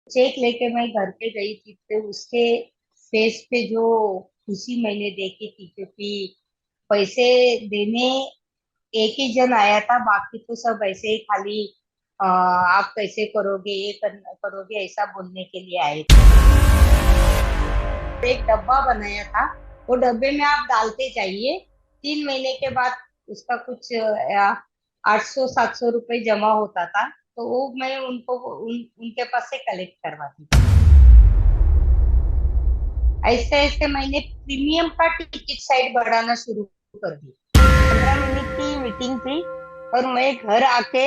Check लेके मैं घर पे गई थी तो उसके फेस पे जो खुशी मैंने देखी थी, क्योंकि पैसे देने एक ही जन आया था, बाकी तो सब ऐसे ही खाली आप कैसे करोगे, ये करोगे ऐसा बोलने के लिए आए थे। एक डब्बा बनाया था, वो डब्बे में आप डालते जाइए, 3 महीने के बाद उसका कुछ 800-700 रुपये जमा होता था। तो वो मैं उनके पास से कलेक्ट करवाती थी। ऐसे ऐसे मैंने प्रीमियम का टिकट साइड बढ़ाना शुरू कर दी। 15 मिनट की मीटिंग थी और मैं घर आके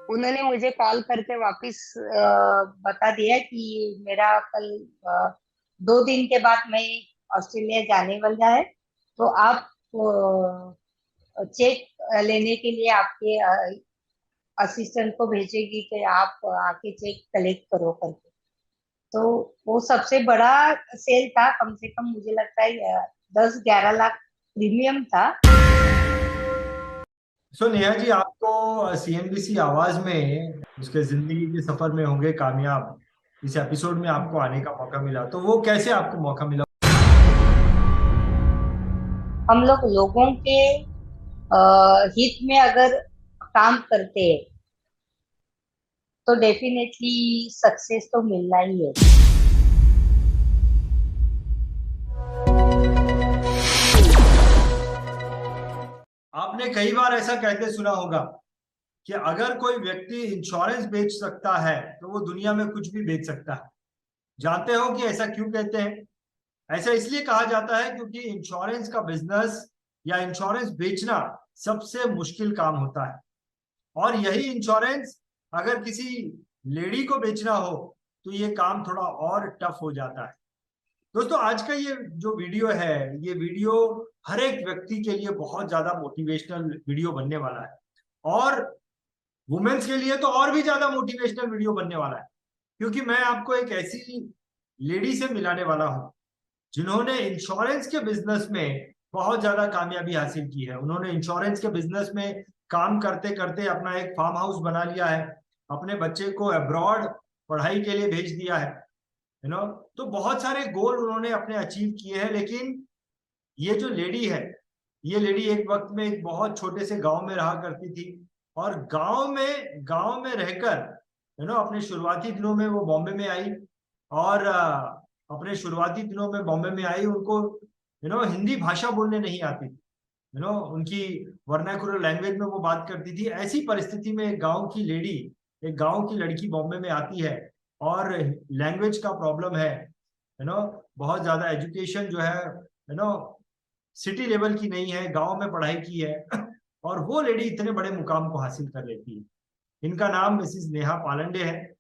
उन्होंने मुझे कॉल करके वापस बता दिया कि मेरा कल 2 दिन के बाद मैं ऑस्ट्रेलिया जाने वाला है। तो आप चेक लेने के लिए आपके असिस्टेंट को भेजेगी कि आप आके चेक कलेक्ट करो करके। तो वो सबसे बड़ा सेल था, कम से कम मुझे लगता है 10-11 लाख प्रीमियम था। सो नेहा जी, आपको सीएनबीसी आवाज में उसके जिंदगी के सफर में होंगे कामयाब इस एपिसोड में आपको आने का मौका मिला, तो वो कैसे आपको मौका मिला? हम लोग लोगों के हित में अगर काम करते हैं तो डेफिनेटली सक्सेस तो मिलना ही है। आपने कई बार ऐसा कहते सुना होगा कि अगर कोई व्यक्ति इंश्योरेंस बेच सकता है तो वो दुनिया में कुछ भी बेच सकता है। जानते हो कि ऐसा क्यों कहते हैं? ऐसा इसलिए कहा जाता है क्योंकि इंश्योरेंस का बिजनेस या इंश्योरेंस बेचना सबसे मुश्किल काम होता है। और यही इंश्योरेंस अगर किसी लेडी को बेचना हो तो ये काम थोड़ा और टफ हो जाता है। दोस्तों, आज का ये जो वीडियो है, ये वीडियो हर एक व्यक्ति के लिए बहुत ज्यादा मोटिवेशनल वीडियो बनने वाला है। और वुमेन्स के लिए तो और भी ज्यादा मोटिवेशनल वीडियो बनने वाला है, क्योंकि मैं आपको एक ऐसी लेडी से मिलाने वाला हूं जिन्होंने इंश्योरेंस के बिजनेस में बहुत ज्यादा कामयाबी हासिल की है। उन्होंने इंश्योरेंस के बिजनेस में काम करते करते अपना एक फार्म हाउस बना लिया है, अपने बच्चे को अब्रॉड पढ़ाई के लिए भेज दिया है। यू नो, तो बहुत सारे गोल उन्होंने अपने अचीव किए हैं। लेकिन ये जो लेडी है, ये लेडी एक वक्त में एक बहुत छोटे से गांव में रहा करती थी। और गांव में रहकर अपने शुरुआती दिनों में वो बॉम्बे में आई। और अपने शुरुआती दिनों में बॉम्बे में आई, उनको हिंदी भाषा बोलने नहीं आती थी। उनकी वर्नाकुलर लैंग्वेज में वो बात करती थी। ऐसी परिस्थिति में एक गांव की लेडी, एक गांव की लड़की बॉम्बे में आती है और लैंग्वेज का प्रॉब्लम है। बहुत ज्यादा एजुकेशन जो है सिटी लेवल की नहीं है, गांव में पढ़ाई की है। और वो लेडी इतने बड़े मुकाम को हासिल कर लेती है। इनका नाम मिसिस नेहा पालंडे है।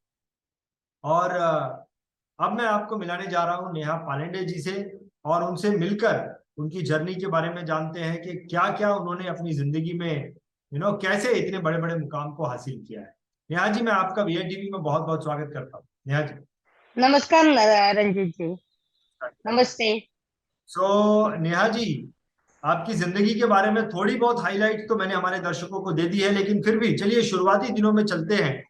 और अब मैं आपको मिलाने जा रहा हूँ नेहा पालंडे जी से, और उनसे मिलकर उनकी जर्नी के बारे में जानते हैं कि क्या क्या उन्होंने अपनी जिंदगी में कैसे इतने बड़े बड़े मुकाम को हासिल किया है। नेहा जी, मैं आपका वीआई टीवी में बहुत बहुत स्वागत करता हूँ। नेहा जी। नमस्कार रंजीत जी। नमस्ते। सो नेहा जी, आपकी जिंदगी के बारे में थोड़ी बहुत हाईलाइट तो मैंने हमारे दर्शकों को दे दी है, लेकिन फिर भी चलिए शुरुआती दिनों में चलते हैं।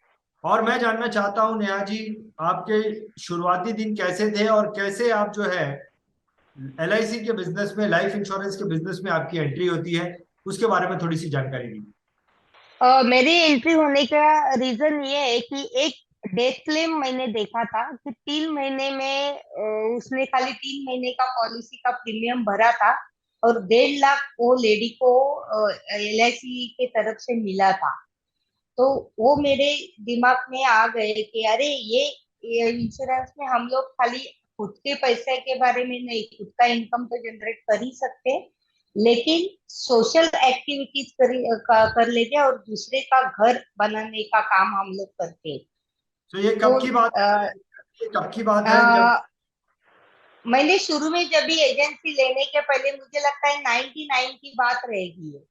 और मैं जानना चाहता हूं नेहा जी, आपके शुरुआती दिन कैसे थे और कैसे आप जो है एलआईसी के बिजनेस में, लाइफ इंश्योरेंस के बिजनेस में आपकी एंट्री होती है, उसके बारे में थोड़ी सी जानकारी दी। मेरी एंट्री होने का रीजन ये है कि एक डेथ क्लेम मैंने देखा था कि 3 महीने में उसने खाली 3 महीने का पॉलिसी का प्रीमियम भरा था और 1.5 लाख वो लेडी को एलआईसी के तरफ से मिला था। तो वो मेरे दिमाग में आ गए कि अरे ये इंश्योरेंस में हम लोग खाली खुद के पैसे के बारे में नहीं, खुद का इनकम तो जनरेट कर ही सकते, लेकिन सोशल एक्टिविटीज कर लेते हैं और दूसरे का घर बनाने का काम हम लोग करते हैं। तो ये तो कब की बात है? ये कब की बात है जब आ, मैंने शुरू में जब भी एजेंसी लेने के पहले, मुझे लगता है 99 की बात रहेगी ये।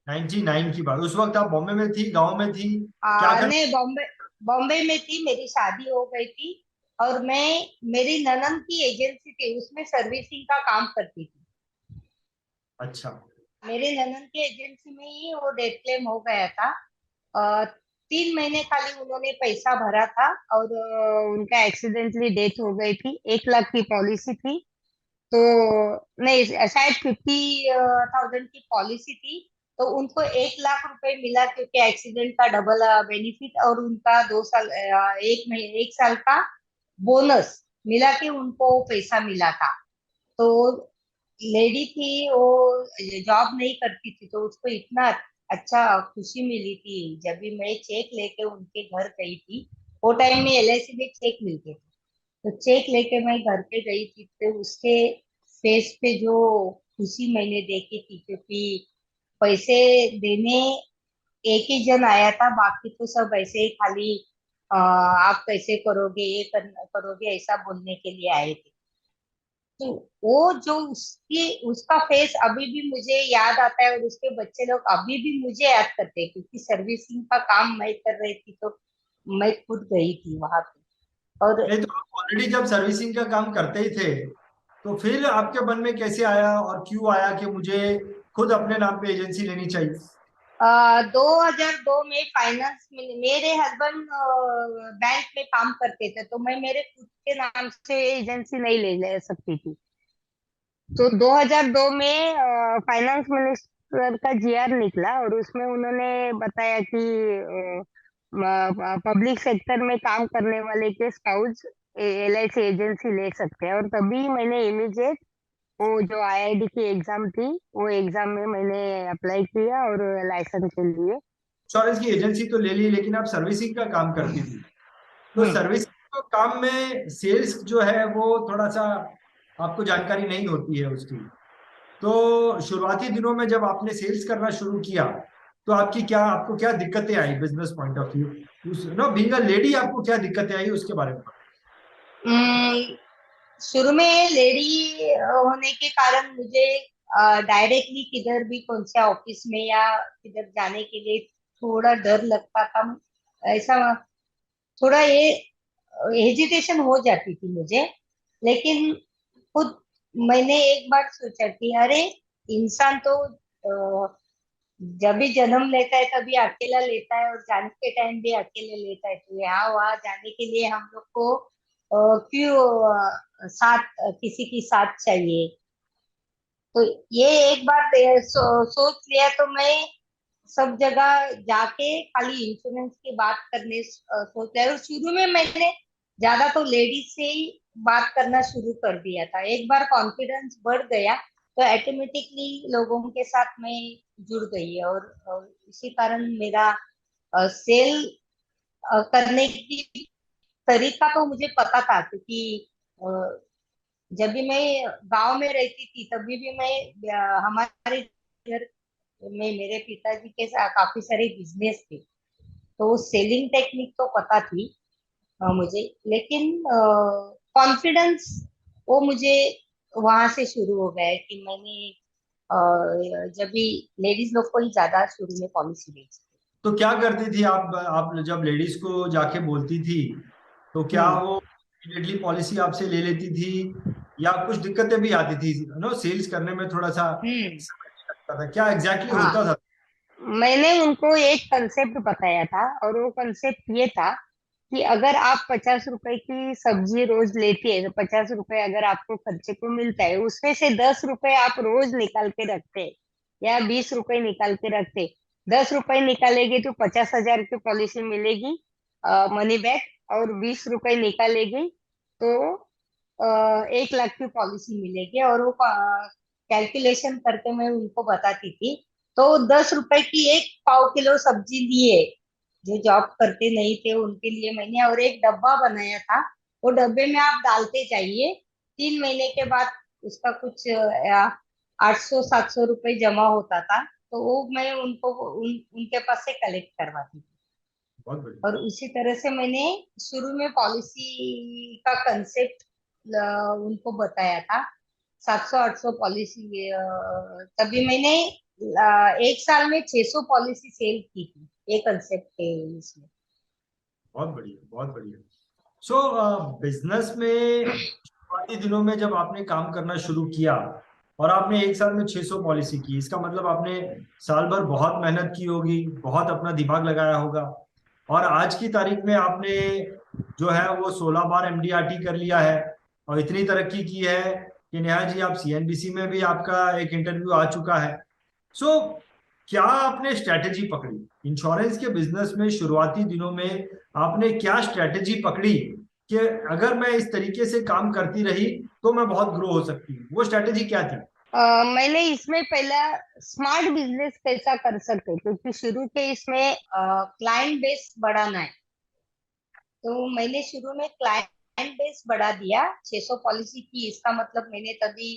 99 की बात? उस वक्त आप बॉम्बे में थी, गांव में थी, क्या कर? नहीं, बॉम्बे बॉम्बे में थी, मेरी शादी हो गई थी और मैं, मेरी ननद की एजेंसी थी, उसमें सर्विसिंग का काम करती थी। अच्छा। मेरे ननद की एजेंसी में ही वो डेथ क्लेम हो गया था। 3 महीने खाली उन्होंने पैसा भरा था, और उनका एक्सीडेंटली डेथ हो गई थी। 1 लाख की पॉलिसी थी। तो नहीं, शायद 50,000 की पॉलिसी थी। तो उनको 1 लाख रुपए मिला, क्योंकि एक्सीडेंट का डबल बेनिफिट, और उनका 2 साल, 1 महीने 1 साल का बोनस मिला के उनको पैसा मिला था। तो लेडी थी वो, जॉब नहीं करती थी, तो उसको इतना अच्छा खुशी मिली थी। जब भी मैं चेक लेके उनके घर गई थी, वो टाइम में एलआईसी में चेक मिलते थे, तो चेक लेके मैं घर पे गई थी, तो उसके फेस पे जो खुशी मैंने देखी थी, क्योंकि पैसे देने एक ही जन आया था, बाकी तो सब ऐसे ही खाली आप कैसे करोगे, ये करोगे, ऐसा बोलने के लिए आए थे। तो वो जो उसकी उसका फेस अभी भी मुझे याद आता है, और उसके बच्चे लोग अभी भी मुझे याद करते हैं, क्योंकि सर्विसिंग का काम मैं कर रही थी, तो मैं खुद गई थी वहां पे। और नहीं तो आप ऑलरेडी जब सर्विसिंग का काम करते ही थे, तो फिर आपके मन में कैसे आया और क्यों आया कि मुझे खुद अपने नाम पे एजेंसी लेनी चाहिए? 2002 में फाइनेंस में मेरे हस्बैंड बैंक में काम करते थे, तो मैं मेरे खुद के नाम से एजेंसी नहीं ले सकती थी। तो 2002 में फाइनेंस मिनिस्टर का जीआर निकला, और उसमें उन्होंने बताया कि पब्लिक सेक्टर में काम करने वाले के स्पाउस एलआईसी एजेंसी ले सकते हैं। और तभी मैंने इमीडिएट वो जो आईआईडी की एग्जाम थी, वो एग्जाम में मैंने अप्लाई किया और लाइसेंस के लिए। इंश्योरेंस की एजेंसी तो ले ली, लेकिन आप सर्विसिंग का काम करती थी। तो हम्म। सर्विसिंग के काम में सेल्स जो है वो थोड़ा सा आपको जानकारी नहीं होती है उसकी। तो शुरुआती दिनों में जब आपने सेल्स करना शुरू किया, तो आपको क्या दिक्कतें I business point of view? उस नो बीइंग अ लेडी आपको क्या दिक्कतें आई उसके बारे में बताओ। हम्म, शुरू में लेडी होने के कारण मुझे डायरेक्टली किधर भी कौन से ऑफिस में या किधर जाने के लिए थोड़ा डर लगता था। ऐसा थोड़ा ये हेजिटेशन हो जाती थी मुझे। लेकिन खुद मैंने एक बार सोचा कि अरे, इंसान तो जब भी जन्म लेता है तभी अकेला लेता है, और जाने के टाइम भी अकेले लेता है, तो यहाँ वहां जाने के लिए हम लोग को क्यों साथ किसी की साथ चाहिए। तो ये एक बार सोच लिया, तो मैं सब जगह जाके खाली इंश्योरेंस की बात करने सोच लिया। और शुरू में मैंने ज्यादा तो लेडीज से ही बात करना शुरू कर दिया था। एक बार कॉन्फिडेंस बढ़ गया, तो ऑटोमेटिकली लोगों के साथ मैं जुड़ गई, और इसी कारण मेरा सेल करने की तरीका तो मुझे पता था, क्योंकि अ, जब भी मैं गांव में रहती थी, तभी भी मैं हमारे घर में मेरे पिताजी के साथ काफी सारे बिजनेस थे, तो सेलिंग टेक्निक तो पता थी मुझे। लेकिन कॉन्फिडेंस वो मुझे वहां से शुरू हो गया है, कि मैंने जब भी लेडीज लोग को ही ज्यादा शुरू में पॉलिसी बेची। तो क्या करती थी आप जब लेडीज को जाके बोलती थी, तो क्या हम्म। वो इमीडिएटली पॉलिसी आपसे ले लेती थी, या कुछ दिक्कतें भी आती थी? नो सेल्स करने में थोड़ा सा हम्म। समय भी लगता था, क्या एग्जैक्टली exactly हाँ, होता था? मैंने उनको एक कंसेप्ट बताया था, और वो कंसेप्ट ये था कि अगर आप 50 रुपए की सब्जी रोज लेती है, तो 50 रुपए अगर आपको खर्चे को मिलता है, उसमें से 10 रुपए आप रोज निकाल के रखते हैं, या 20 रुपए निकाल के रखते। 10 रुपए निकालेगी तो 50,000 की पॉलिसी मिलेगी, मनी बैक। और 20 रुपए निकालेगी तो 1 लाख की पॉलिसी मिलेगी। और वो कैलकुलेशन करके मैं उनको बताती थी। तो 10 रुपए की एक पाव किलो सब्जी लिए, जो जॉब करते नहीं थे उनके लिए मैंने, और एक डब्बा बनाया था। वो डब्बे में आप डालते जाइए, 3 महीने के बाद उसका कुछ 800-700 रुपए जमा होता था। तो वो मैं उनके पास से कलेक्ट करवाती थी। बहुत बढ़िया। और उसी तरह से मैंने शुरू में पॉलिसी का कंसेप्ट उनको बताया था। 700-800 पॉलिसी, तभी मैंने 1 साल में 600 पॉलिसी सेल की थी, ये कंसेप्ट के इसमें। बहुत बढ़िया, बहुत बढ़िया। सो बिजनेस में शुरुआती दिनों में जब आपने काम करना शुरू किया और आपने 1 साल में 600 पॉलिसी की, इसका मतलब आपने साल भर बहुत मेहनत की होगी, बहुत अपना दिमाग लगाया होगा। और आज की तारीख में आपने जो है वो 16 बार एमडीआरटी कर लिया है और इतनी तरक्की की है कि नेहा जी आप सीएनबीसी में भी आपका एक इंटरव्यू आ चुका है। सो क्या आपने स्ट्रैटेजी पकड़ी इंश्योरेंस के बिजनेस में शुरुआती दिनों में? आपने क्या स्ट्रैटेजी पकड़ी कि अगर मैं इस तरीके से काम करती रही तो मैं बहुत ग्रो हो सकती हूँ? वो स्ट्रैटेजी क्या थी? मैंने इसमें पहला स्मार्ट बिजनेस कैसा कर सकते, क्योंकि शुरू के इसमें क्लाइंट बेस बढ़ाना है। तो मैंने शुरू में क्लाइंट बेस बढ़ा दिया, 600 पॉलिसी की। इसका मतलब मैंने तभी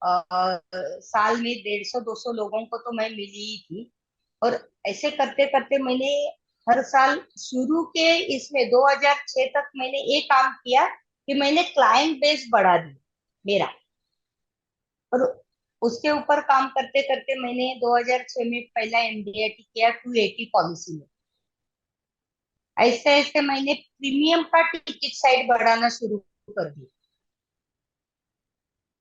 साल में 150-200 लोगों को तो मैं मिली ही थी। और ऐसे करते करते मैंने हर साल शुरू के इसमें 2006 तक मैंने ये काम किया कि मैंने क्लाइंट बेस बढ़ा दिया मेरा। और उसके ऊपर काम करते करते मैंने 2006 में पहला एमडीआईटी किया 280 पॉलिसी में। ऐसे ऐसे मैंने प्रीमियम का टिकट साइज बढ़ाना शुरू कर दिया,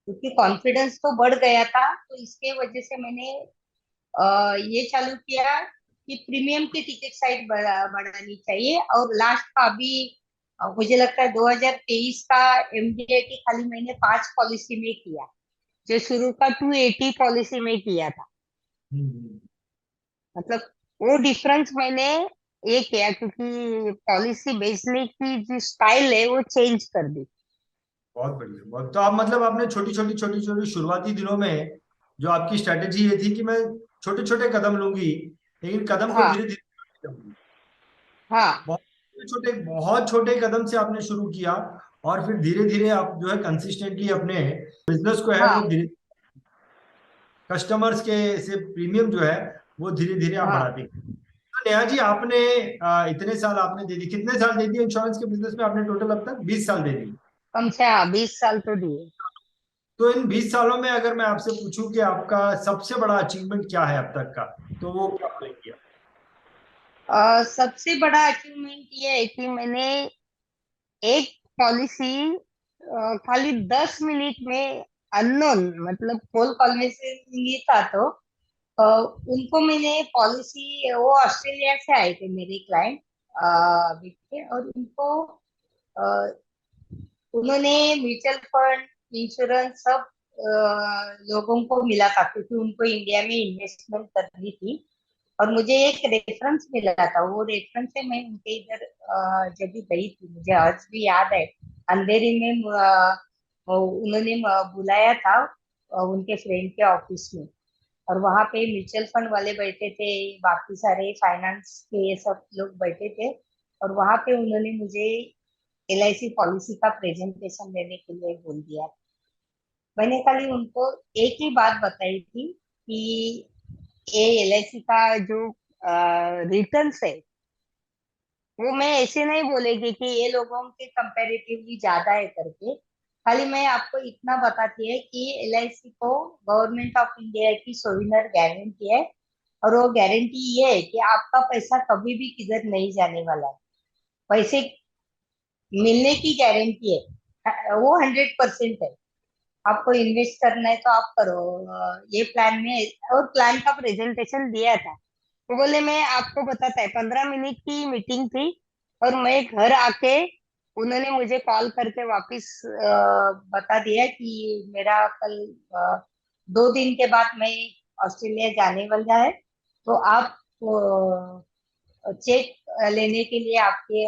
क्योंकि कॉन्फिडेंस तो बढ़ गया था। तो इसके वजह से मैंने ये चालू किया कि प्रीमियम की टिकट साइज बढ़ानी चाहिए। और लास्ट का अभी मुझे लगता है 2023 का एमडीआईटी खाली मैंने 5 पॉलिसी में किया, जो शुरू का 280 पॉलिसी में किया था। हम्म, मतलब वो डिफरेंस मैंने ये किया, क्योंकि पॉलिसी बेचने की जो स्टाइल है वो चेंज कर दी। बहुत बढ़िया। बहुत तो आप मतलब आपने छोटी छोटी शुरुआती दिनों में जो आपकी स्ट्रैटेजी ये थी कि मैं छोटे छोटे कदम लूंगी लेकिन कदम को हाँ। धीरे धीरे लूंगी। हाँ। बहुत छोटे कदम से आपने शुरू किया और फिर धीरे धीरे आप जो है कंसिस्टेंटली अपने बिजनेस को है वो हाँ। धीरे कस्टमर्स के से प्रीमियम जो है वो धीरे धीरे आप हाँ। बढ़ाते गए। तो नेहा जी आपने इतने साल आपने दे दी, कितने साल दे दिए इंश्योरेंस के बिजनेस में आपने टोटल अब तक? 20 साल दे दिए। कम से, हाँ, 20 साल तो दिए। तो इन 20 सालों में अगर मैं आपसे पूछूं कि आपका सबसे बड़ा अचीवमेंट क्या है अब तक का, तो वो क्या बोलेंगे आप? सबसे बड़ा अचीवमेंट ये है कि मैंने एक पॉलिसी खाली 10 मिनट में, अननोन मतलब कॉल कॉल में से नहीं था, तो अ, उनको मैंने पॉलिसी, वो ऑस्ट्रेलिया से आए थे मेरे क्लाइंट और उनको अ, उन्होंने म्यूचुअल फंड, इंश्योरेंस सब लोगों को मिला था, क्योंकि उनको इंडिया में इन्वेस्टमेंट करनी थी। और मुझे एक रेफरेंस मिला था, वो रेफरेंस से मैं उनके इधर जब भी गई थी, मुझे आज भी याद है। अंधेरी में उन्होंने बुलाया था उनके फ्रेंड के ऑफिस में। और वहां पे म्यूचुअल फंड वाले बैठे थे, बाकी सारे फाइनेंस के सब लोग बैठे थे। और वहां पे उन्होंने मुझे एलआईसी पॉलिसी का प्रेजेंटेशन देने के लिए बोल दिया। मैंने खाली उनको एक ही बात बताई थी कि ये एलआईसी का जो रिटर्न है, वो मैं ऐसे नहीं बोलेगी कि ये लोगों के कंपैरेटिवली ज्यादा है करके। खाली मैं आपको इतना बताती है कि एलआईसी को गवर्नमेंट ऑफ इंडिया की सोविनर गारंटी है। और वो गारंटी ये है कि आपका पैसा कभी भी किधर नहीं जाने वाला है। पैसे मिलने की गारंटी है, वो 100% है। आपको इन्वेस्ट करना है तो आप करो ये प्लान में। और प्लान का प्रेजेंटेशन दिया था, तो बोले मैं आपको बताता है, 15 मिनट की मीटिंग थी। और मैं घर आके उन्होंने मुझे कॉल करके वापस बता दिया कि मेरा कल 2 दिन के बाद मैं ऑस्ट्रेलिया जाने वाला है। तो आप चेक लेने के लिए आपके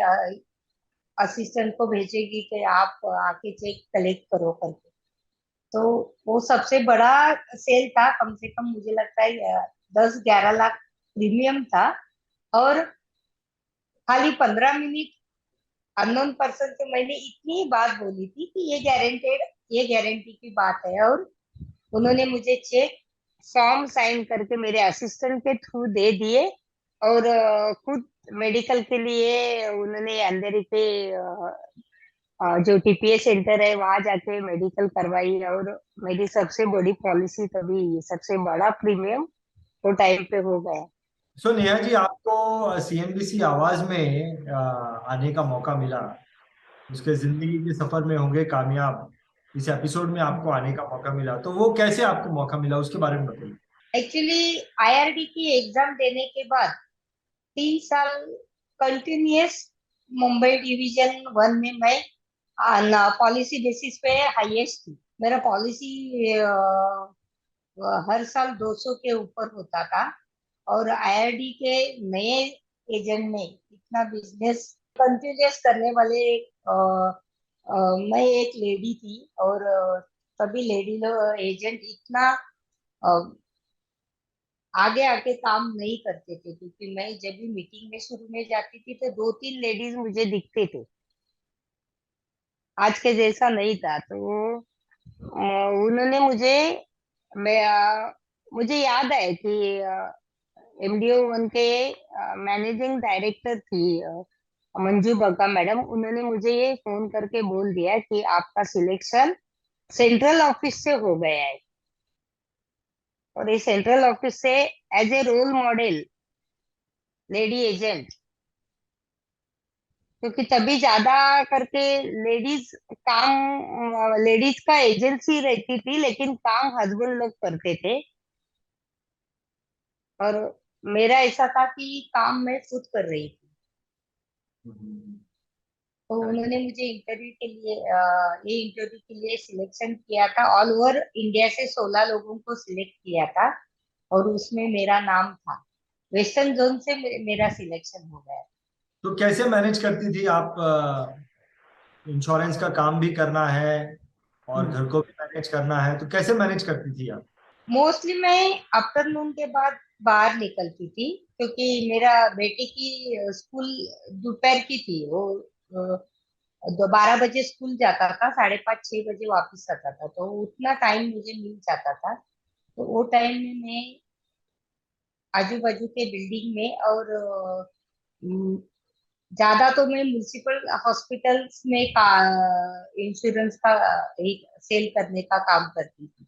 असिस्टेंट को भेजेगी कि आप आके चेक कलेक्ट करो करके। तो वो सबसे बड़ा सेल था, कम से कम मुझे लगता है 10-11 लाख प्रीमियम था। और खाली 15 मिनट अननोन पर्सन से मैंने इतनी बात बोली थी कि ये गारंटेड, ये गारंटी की बात है। और उन्होंने मुझे चेक फॉर्म साइन करके मेरे असिस्टेंट के थ्रू दे दिए। और खुद मेडिकल के लिए उन्होंने अंधेरी के जो टीपीए सेंटर है वहां जाके मेडिकल करवाई। और मेरी सबसे बड़ी पॉलिसी तभी, सबसे बड़ा प्रीमियम वो टाइम पे हो गया। सो नेहा जी आपको सीएनबीसी आवाज में आने का मौका मिला, उसके जिंदगी के सफर में होंगे कामयाब, इस एपिसोड में आपको आने का मौका मिला, तो वो कैसे आपको मौका मिला उसके बारे में बताइए। एक्चुअली आईआरडी की एग्जाम देने के बाद 3 साल कंटिन्यूअस मुंबई डिवीजन 1 में मैं पॉलिसी बेसिस पे हाईएस्ट थी। मेरा पॉलिसी हर साल 200 के ऊपर होता था। और आईआरडी के नए एजेंट ने इतना बिजनेस कंटिन्यूअस करने वाले अ, मैं एक लेडी थी। और सभी लेडी लोग एजेंट इतना अ, आगे आके काम नहीं करते थे, क्योंकि मैं जब भी मीटिंग में शुरू में जाती थी तो दो तीन लेडीज मुझे दिखते थे। आज के जैसा नहीं था। तो उन्होंने मुझे याद है कि एमडीओ उनके मैनेजिंग डायरेक्टर थी मंजू बग्गा मैडम। उन्होंने मुझे ये फोन करके बोल दिया कि आपका सिलेक्शन सेंट्रल ऑफिस से हो गया है। और ये सेंट्रल ऑफिस से as a role model lady agent, क्योंकि तभी ज्यादा करके लेडीज लेडीज का एजेंसी रहती थी, लेकिन काम हस्बैंड लोग करते थे। और मेरा ऐसा था कि काम मैं खुद कर रही थी। तो उन्होंने मुझे इंटरव्यू के लिए ये इंटरव्यू के लिए सिलेक्शन किया था। ऑल ओवर इंडिया से 16 लोगों को सिलेक्ट किया था, और उसमें मेरा नाम था। वेस्टर्न जोन से मेरा सिलेक्शन हो गया। तो कैसे मैनेज करती थी आप? इंश्योरेंस का काम भी करना है और घर को भी मैनेज करना है, तो कैसे मैनेज करती थी आप? मोस्टली मैं आफ्टरनून के बाद बाहर निकलती थी, क्योंकि मेरा बेटे की स्कूल दोपहर की थी। वो 12 बजे स्कूल जाता था, 5:30 6 बजे वापस आता था। तो उतना टाइम मुझे मिल जाता था। तो वो टाइम में मैं आजू बाजू के बिल्डिंग में और ज्यादा तो मैं म्यूनिसिपल हॉस्पिटल्स में इंश्योरेंस का एक सेल करने का काम करती थी।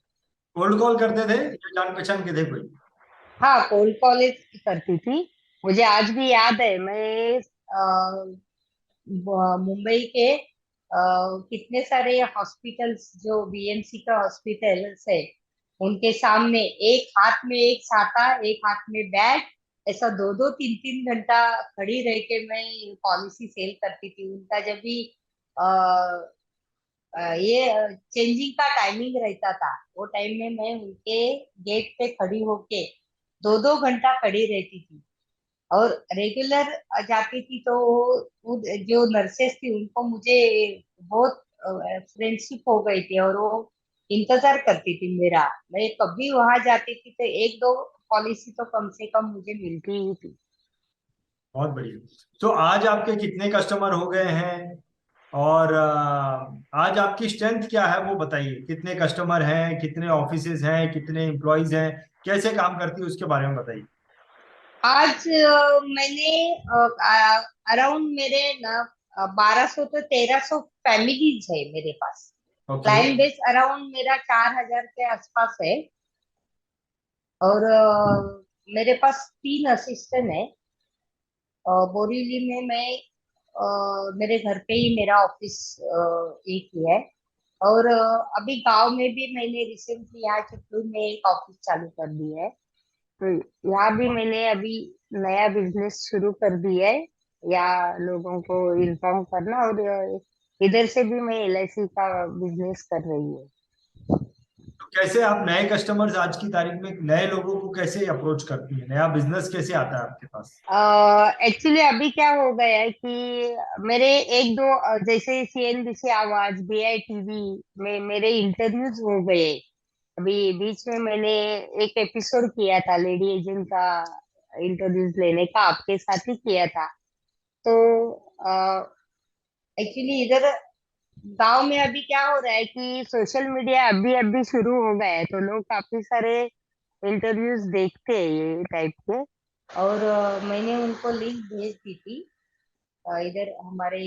कोल्ड कॉल करते थे या जान पहचान के थे कोई? हाँ, कोल्ड कॉलेज करती थी। मुझे आज भी याद है, मैं मुंबई के कितने सारे हॉस्पिटल्स जो बीएमसी का हॉस्पिटल्स है, उनके सामने एक हाथ में एक छाता, एक हाथ में बैग, ऐसा दो दो तीन तीन घंटा खड़ी रह के मैं पॉलिसी सेल करती थी। उनका जब भी अ, ये चेंजिंग का टाइमिंग रहता था, वो टाइम में मैं उनके गेट पे खड़ी होके दो दो घंटा खड़ी रहती थी। और रेगुलर जाती थी तो वो जो नर्सेस थी उनको मुझे बहुत फ्रेंडशिप हो गई थी, और वो इंतजार करती थी मेरा। मैं कभी वहां जाती थी तो एक दो पॉलिसी तो कम से कम मुझे मिलती ही थी। बहुत बढ़िया। तो आज आपके कितने कस्टमर हो गए हैं? और आज आपकी स्ट्रेंथ क्या है वो बताइए। कितने कस्टमर हैं, कितने ऑफिसेज हैं, कितने एम्प्लॉयज हैं, कैसे काम करती है उसके बारे में बताइए। आज मैंने अराउंड मेरे ना 1200 तो 1300 फैमिलीज है मेरे पास। ओके। क्लाइंट बेस अराउंड मेरा 4000 के आसपास है। और मेरे पास 3 असिस्टेंट है। बोरीवली में मैं मेरे घर पे ही मेरा ऑफिस एक ही है। और अभी गांव में भी मैंने रिसेंटली यहाँ चित्तूर में एक ऑफिस चालू कर दी है। तो यहाँ भी मैंने अभी नया बिजनेस शुरू कर दिया है, या लोगों को इन्फॉर्म करना। और इधर से भी मैं एलआईसी का बिजनेस कर रही हूँ। तो कैसे आप नए कस्टमर्स आज की तारीख में नए लोगों को कैसे अप्रोच करती है? नया बिजनेस कैसे आता है आपके पास? एक्चुअली अभी क्या हो गया है कि मेरे एक दो जैसे सीएनबीसी आवाज, बीआईटीवी में मेरे इंटरव्यूज हो गए। अभी बीच में मैंने एक एपिसोड किया था लेडी एजेंट का, इंटरव्यूज लेने का आपके साथ ही किया था। तो एक्चुअली इधर गांव में अभी क्या हो रहा है कि सोशल मीडिया अभी अभी शुरू हो गया है, तो लोग काफी सारे इंटरव्यूज देखते हैं ये टाइप के। और मैंने उनको लिंक भेज दी थी इधर हमारे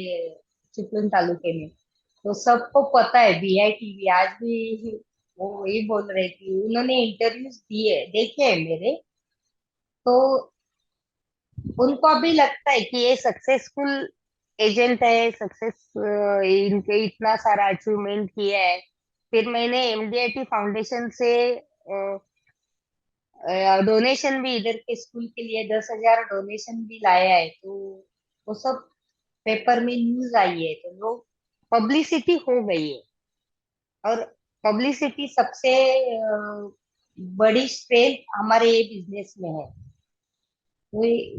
चिपळूण तालुके में। तो सबको पता है बीआईटीवी आज भी। वो वही बोल रहे कि उन्होंने इंटरव्यूज दिए देखे हैं मेरे। तो उनको अभी लगता है कि ये सक्सेसफुल एजेंट है, इनके इतना सारा अचीवमेंट किया है। फिर मैंने एमडीआईटी फाउंडेशन से डोनेशन भी इधर के स्कूल के लिए 10,000 डोनेशन भी लाया है। तो वो सब पेपर में न्यूज आई है, तो वो पब्लिसिटी हो गई है। और पब्लिसिटी सबसे बड़ी स्ट्रेंथ हमारे ये बिजनेस में है।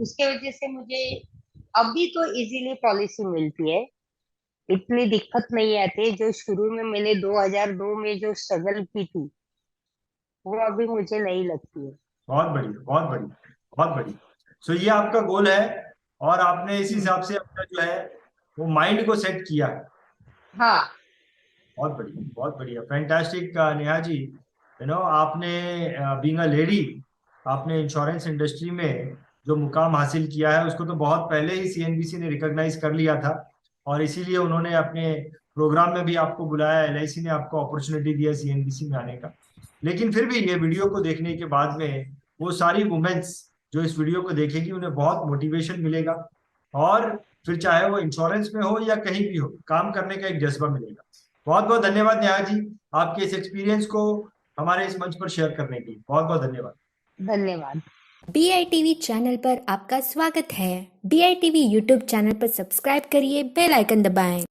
उसके वजह से मुझे अभी तो इजीली पॉलिसी मिलती है, इतनी दिक्कत नहीं आती। जो शुरू में मैंने 2002 में जो स्ट्रगल की थी, वो अभी मुझे नहीं लगती है। बहुत बढ़िया, बहुत बढ़िया, बहुत बढ़िया। सो ये आपका गोल है, और आपने इस हम्म। हिसाब से अपना जो है वो माइंड को सेट किया है। हाँ। बहुत बढ़िया, बहुत बढ़िया, फैंटास्टिक नेहा जी। आपने बीइंग अ लेडी, आपने इंश्योरेंस इंडस्ट्री में जो मुकाम हासिल किया है उसको तो बहुत पहले ही सीएनबीसी ने रिकॉग्नाइज कर लिया था, और इसीलिए उन्होंने अपने प्रोग्राम में भी आपको बुलाया, एलआईसी ने आपको अपॉर्चुनिटी दिया सीएनबीसी में आने का। लेकिन फिर भी ये वीडियो को देखने के बाद में वो सारी वुमेन्स जो इस वीडियो को देखेगी उन्हें बहुत मोटिवेशन मिलेगा, और फिर चाहे वो इंश्योरेंस में हो या कहीं भी हो, काम करने का एक जज्बा मिलेगा। बहुत बहुत धन्यवाद नेहा जी, आपके इस एक्सपीरियंस को हमारे इस मंच पर शेयर करने के लिए बहुत बहुत धन्यवाद। धन्यवाद। DITV चैनल पर आपका स्वागत है। DITV यूट्यूब चैनल पर सब्सक्राइब करिए, बेल आइकन दबाएं।